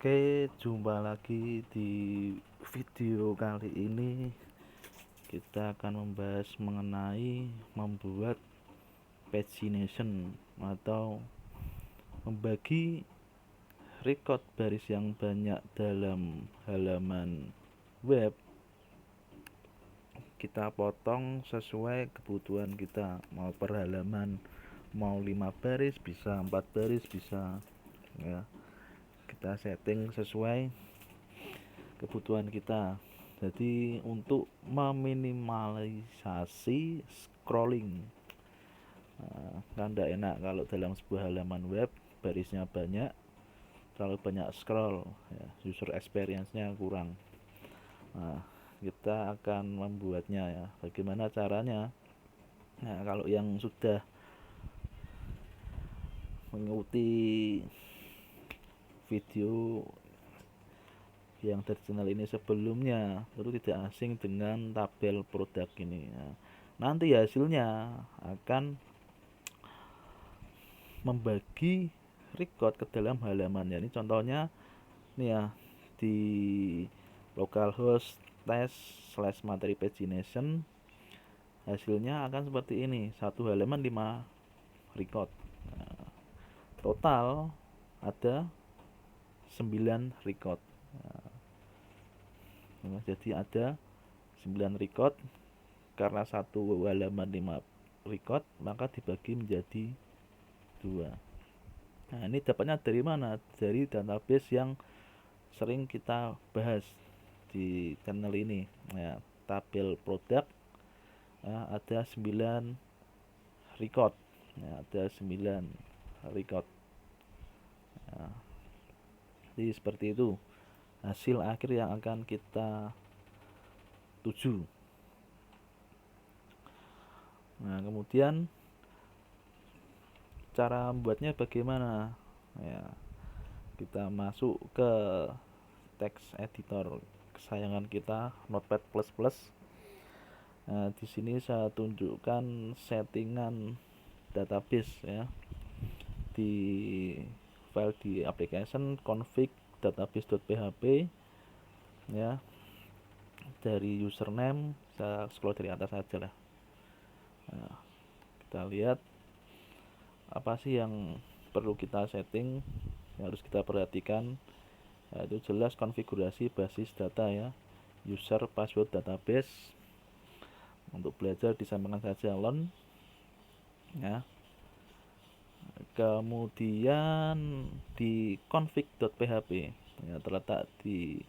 Oke, jumpa lagi di video kali ini. Kita akan membahas mengenai membuat pagination atau membagi record baris yang banyak dalam halaman web. Kita potong sesuai kebutuhan kita, mau per halaman, mau 5 baris bisa, 4 baris bisa ya. Kita setting sesuai kebutuhan kita. Jadi untuk meminimalisasi scrolling, kan tidak enak kalau dalam sebuah halaman web barisnya banyak, terlalu banyak scroll ya, user experience-nya kurang. Nah, kita akan membuatnya ya. Bagaimana caranya? Nah, kalau yang sudah mengikuti video yang dari channel ini sebelumnya, tentu tidak asing dengan tabel produk ini ya. Nanti hasilnya akan membagi record ke dalam halaman ya. Ini contohnya nih ya, di localhost test/materi pagination hasilnya akan seperti ini, satu halaman 5 record. Nah, total ada 9 record. Nah, jadi ada 9 record. Karena satu halaman 5 record, maka dibagi menjadi 2. Nah, ini dapatnya dari mana? Dari database yang sering kita bahas di channel ini ya, tabel produk ya, ada 9 record ya, ada 9 record ya. Jadi seperti itu hasil akhir yang akan kita tuju. Nah, kemudian cara membuatnya bagaimana ya, kita masuk ke text editor kesayangan kita, Notepad++. Nah, di sini saya tunjukkan settingan database ya, di file di application config database.php ya. Dari username saya scroll dari atas saja lah. Nah, kita lihat apa sih yang perlu kita setting, yang harus kita perhatikan, yaitu jelas konfigurasi basis data ya, user password database. Untuk belajar disampaikan saja learn ya. Kemudian di config.php ya, terletak di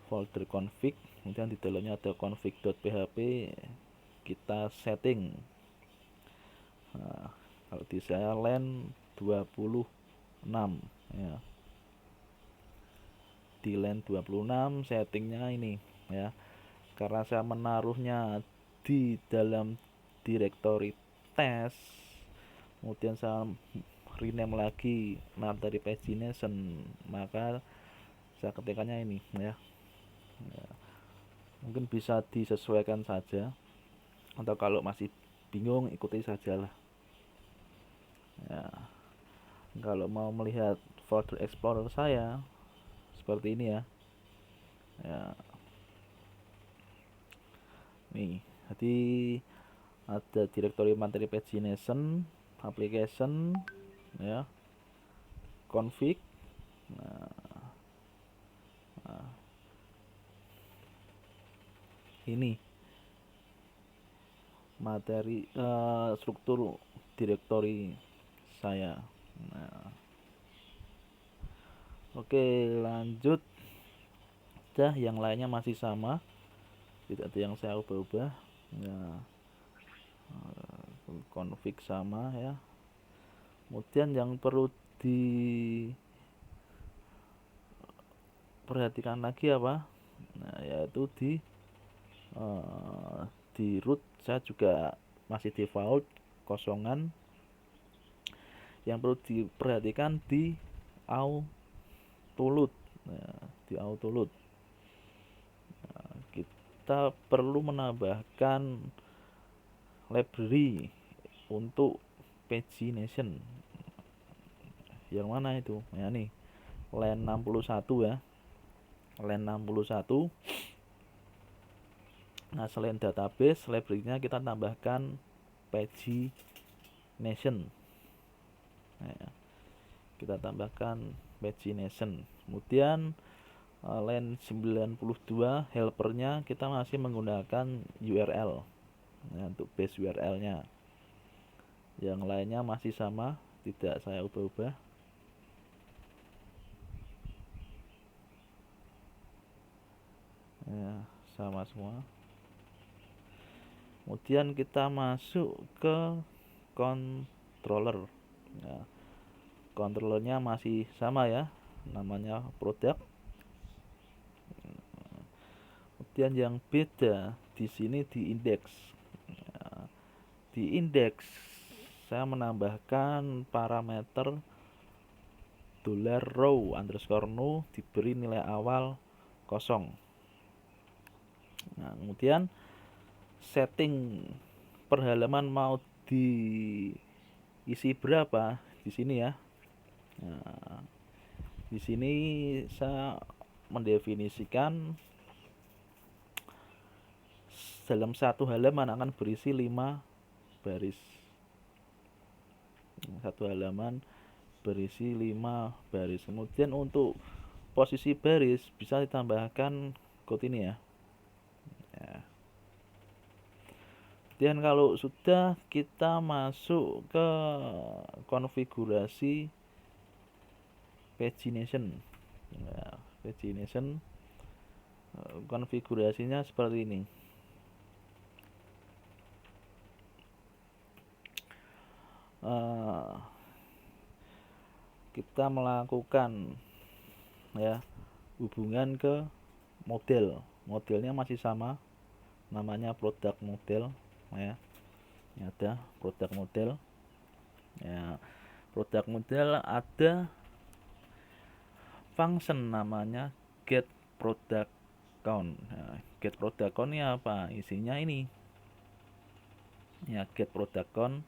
folder config, kemudian di dalamnya ada config.php, kita setting. Nah, kalau di saya len 26 ya, di len 26 settingnya ini ya, karena saya menaruhnya di dalam directory test, kemudian saya rename lagi materi pagination, maka saya ketikkannya ini ya. Mungkin bisa disesuaikan saja, atau kalau masih bingung ikuti sajalah ya. Kalau mau melihat folder explorer saya seperti ini ya. Nih, jadi ada directory materi pagination, application ya, config. Nah, ini materi struktur directory saya. Nah, oke, lanjut. Yang lainnya masih sama, tidak ada yang saya ubah-ubah ya. Config sama ya. Kemudian yang perlu diperhatikan lagi apa? Nah, yaitu di root saya juga masih default kosongan. Yang perlu diperhatikan di autoload. Nah, di autoload kita perlu menambahkan library untuk pagination. Yang mana itu? Ya nih, len 61 ya, len 61. Nah, selain database, library-nya kita tambahkan pagination. Nah, kita tambahkan pagination. Kemudian len 92 helpernya kita masih menggunakan URL. Nah, untuk base URL-nya. Yang lainnya masih sama, tidak saya ubah-ubah. Ya, sama semua. Kemudian kita masuk ke controller. Nah, controllernya masih sama ya, namanya product. Kemudian yang beda di sini di index. Nah, di index saya menambahkan parameter $row_new diberi nilai awal 0. Nah, kemudian setting per halaman mau diisi berapa di sini ya. Nah, di sini saya mendefinisikan dalam satu halaman akan berisi 5 baris. Satu halaman berisi 5 baris. Kemudian untuk posisi baris bisa ditambahkan code ini ya. Dan kalau sudah, kita masuk ke konfigurasi pagination. Nah, pagination konfigurasinya seperti ini. Kita melakukan ya hubungan ke model. Modelnya masih sama, namanya product model ya. Ini ada product model ya. Product model ada function namanya get product count. Nah, get product count ini apa? Isinya ini ya, get product count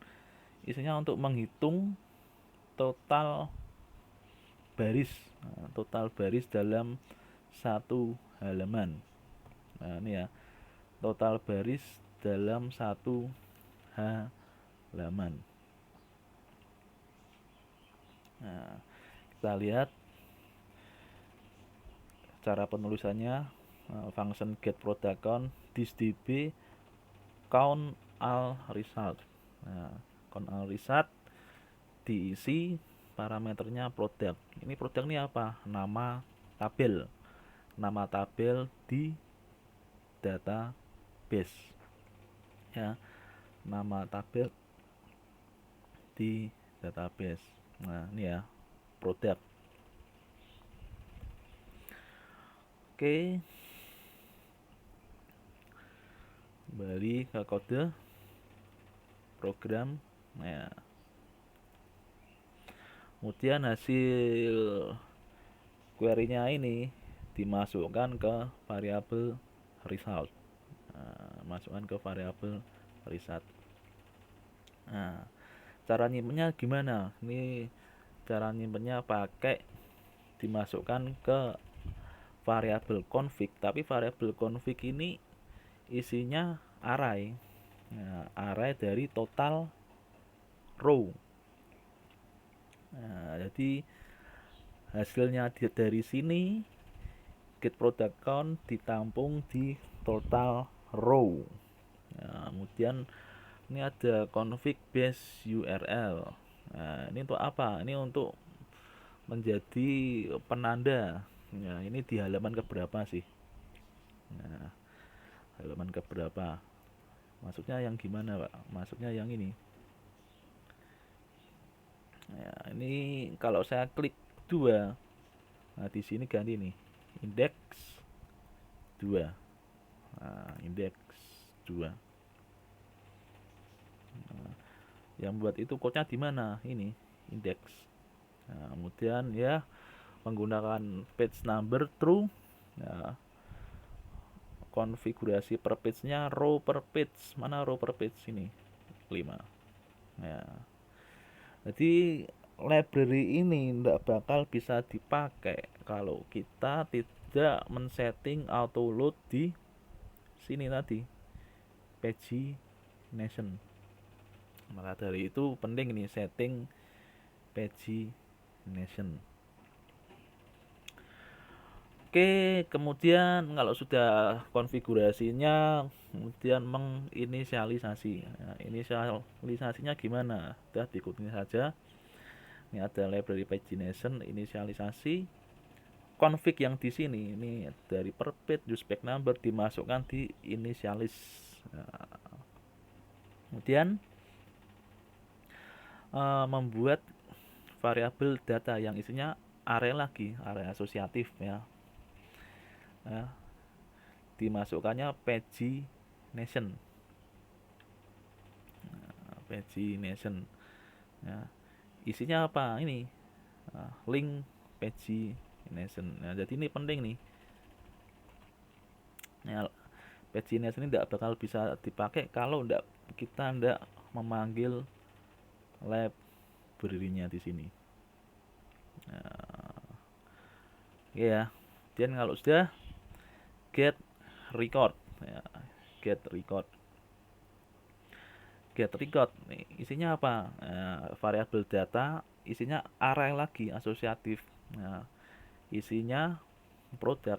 isinya untuk menghitung total baris, total baris dalam satu halaman. Nah, ini ya, total baris dalam satu halaman. Nah, kita lihat cara penulisannya. Function get product count this db count all result. Nah, count all result diisi parameternya product. Ini product ini apa? Nama tabel. Nama tabel di database. Ya, nama tabel di database. Nah, ini ya, product. Oke. Kembali ke kode program. Nah, kemudian hasil query-nya ini dimasukkan ke variabel result. Nah, masukkan ke variabel result. Nah, cara nyimpennya gimana? Ini cara nyimpennya pakai dimasukkan ke variabel config, tapi variabel config ini isinya array. Nah, array dari total row. Nah, jadi hasilnya dari sini get product count ditampung di total row. Nah, kemudian ini ada config base URL. Nah, ini untuk apa? Ini untuk menjadi penanda. Nah, ini di halaman keberapa sih? Nah, halaman keberapa? Masuknya yang gimana, Pak? Masuknya yang ini. Ya, ini kalau saya klik 2. Nah, di sini ganti nih. Index 2. Nah, index 2. Nah, yang buat itu code-nya di mana? Ini, index. Nah, kemudian ya menggunakan page number true. Ya, konfigurasi per page-nya row per page. Mana row per page ini? 5. Ya. Jadi library ini tidak bakal bisa dipakai kalau kita tidak men-setting auto load di sini tadi, pagination. Maka dari itu penting nih setting pagination. Oke, kemudian kalau sudah konfigurasinya, kemudian menginisialisasi. Nah, inisialisasinya gimana? Sudah diikuti saja. Ini ada library pagination, inisialisasi. Config yang di sini ini dari per page use spec number dimasukkan di inisialis. Nah, kemudian membuat variabel data yang isinya array lagi, array asosiatif ya. Nah, dimasukkannya pagination. Pagination. Ya. Isinya apa? Ini link pagination. Nah, jadi ini penting nih. Ya, pagination ini tidak bakal bisa dipakai kalau kita tidak memanggil library-nya di sini. Nah, ya. Dan kalau sudah get record, ya, get record nih, isinya apa? Variabel data isinya array lagi asosiatif. Nah, isinya produk.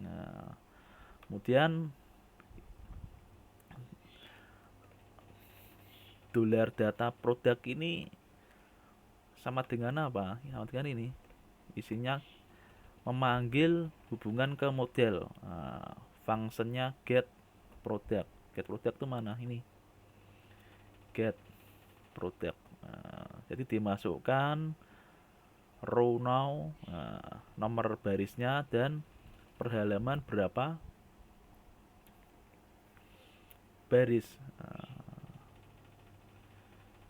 Nah, kemudian dolar data produk ini sama dengan apa? Sama dengan ini, isinya memanggil hubungan ke model. Nah, fungsinya get product. Get product itu mana? Ini get product. Nah, jadi dimasukkan row now, nomor barisnya dan per halaman berapa baris.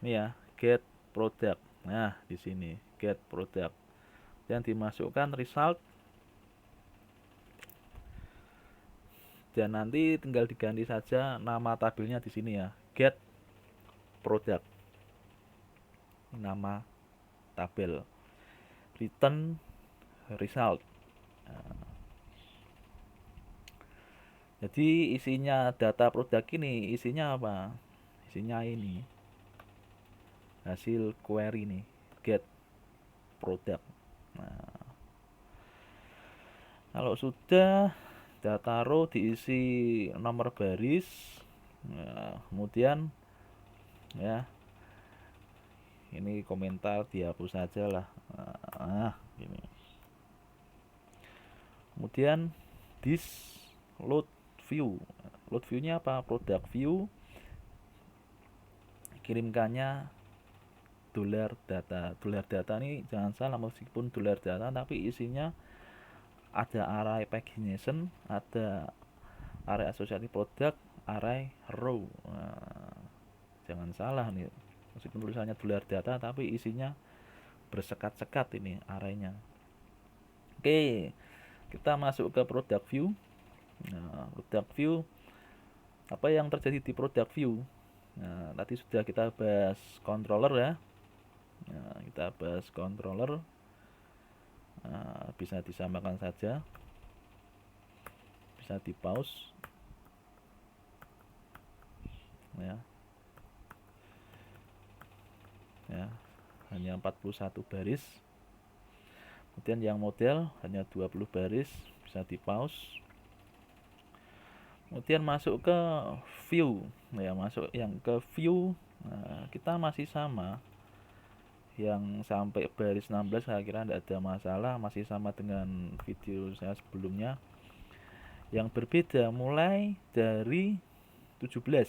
Ini ya, get product. Nah, di sini get product. Dan dimasukkan result. Dan nanti tinggal diganti saja nama tabelnya di sini ya, get product. Nama tabel. Return result. Nah, jadi isinya data produk ini isinya apa? Isinya ini hasil query nih, get product. Nah, kalau sudah data row diisi nomor baris, nah, kemudian ya ini komentar dihapus saja lah. Nah, ini. Kemudian this load view. Load view-nya apa? Product view. Kirimkannya dolar data. Dolar data ini jangan salah, meskipun dolar data tapi isinya ada array pagination, ada array associated product, array row. Nah, jangan salah nih, meskipun tulisannya dolar data tapi isinya bersekat-sekat ini arraynya. Oke, kita masuk ke product view. Nah, product view, apa yang terjadi di product view? Nah, tadi sudah kita bahas controller ya. Nah, kita bahas controller. Nah, bisa disamakan saja, bisa di pause ya. Ya, hanya 41 baris. Kemudian yang model hanya 20 baris, bisa di pause. Kemudian masuk ke view ya, masuk yang ke view. Nah, kita masih sama, yang sampai baris 16 saya kira tidak ada masalah, masih sama dengan video saya sebelumnya. Yang berbeda mulai dari 17,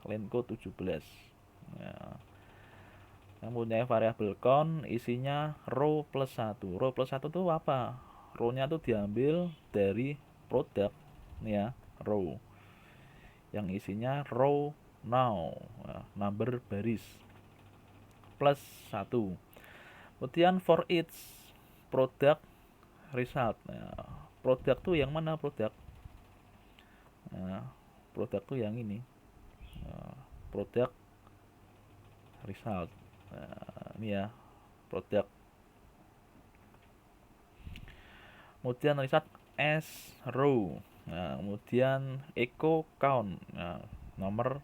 line code 17 ya. Mempunyai variabel count, isinya row plus 1. Row plus 1 itu apa? Row-nya itu diambil dari product ya, row. Yang isinya row now, number baris plus 1. Kemudian for each product result. Nah, produk tuh yang mana produk? Nah, produk tuh yang ini. Produk result. Nah, ini ya produk. Kemudian riset S row. Nah, kemudian echo count. Nah, nomor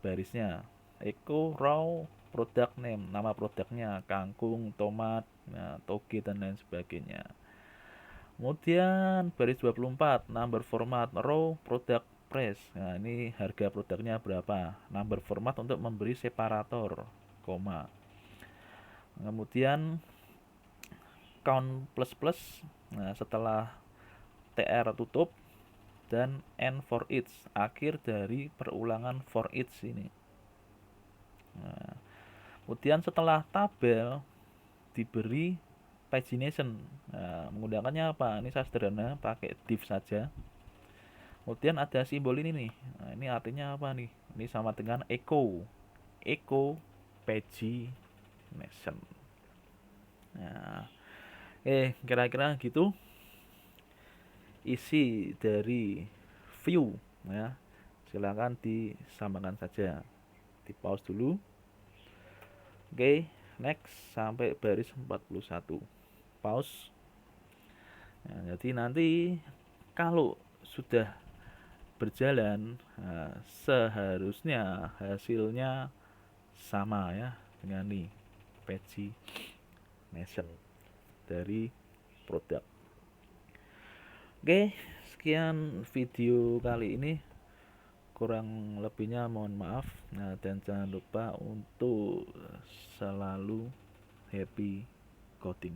barisnya. Echo row product name, nama produknya, kangkung, tomat, nah, toge dan lain sebagainya. Kemudian baris 24, number format row product price. Nah, ini harga produknya berapa? Number format untuk memberi separator, koma. Kemudian count plus plus. Nah, setelah tr tutup dan n for each, akhir dari perulangan for each ini. Nah, kemudian setelah tabel diberi pagination. Nah, menggunakannya apa? Ini saya sederhana pakai div saja. Kemudian ada simbol ini nih. Nah, ini artinya apa nih? Ini sama dengan echo pagination. Nah, kira-kira gitu isi dari view ya. Silakan disamakan saja. Di pause dulu. Next sampai baris 41. Pause. Nah, jadi nanti kalau sudah berjalan, nah, seharusnya hasilnya sama ya dengan nih pagination dari produk. Sekian video kali ini, kurang lebihnya mohon maaf. Nah, dan jangan lupa untuk selalu happy coding.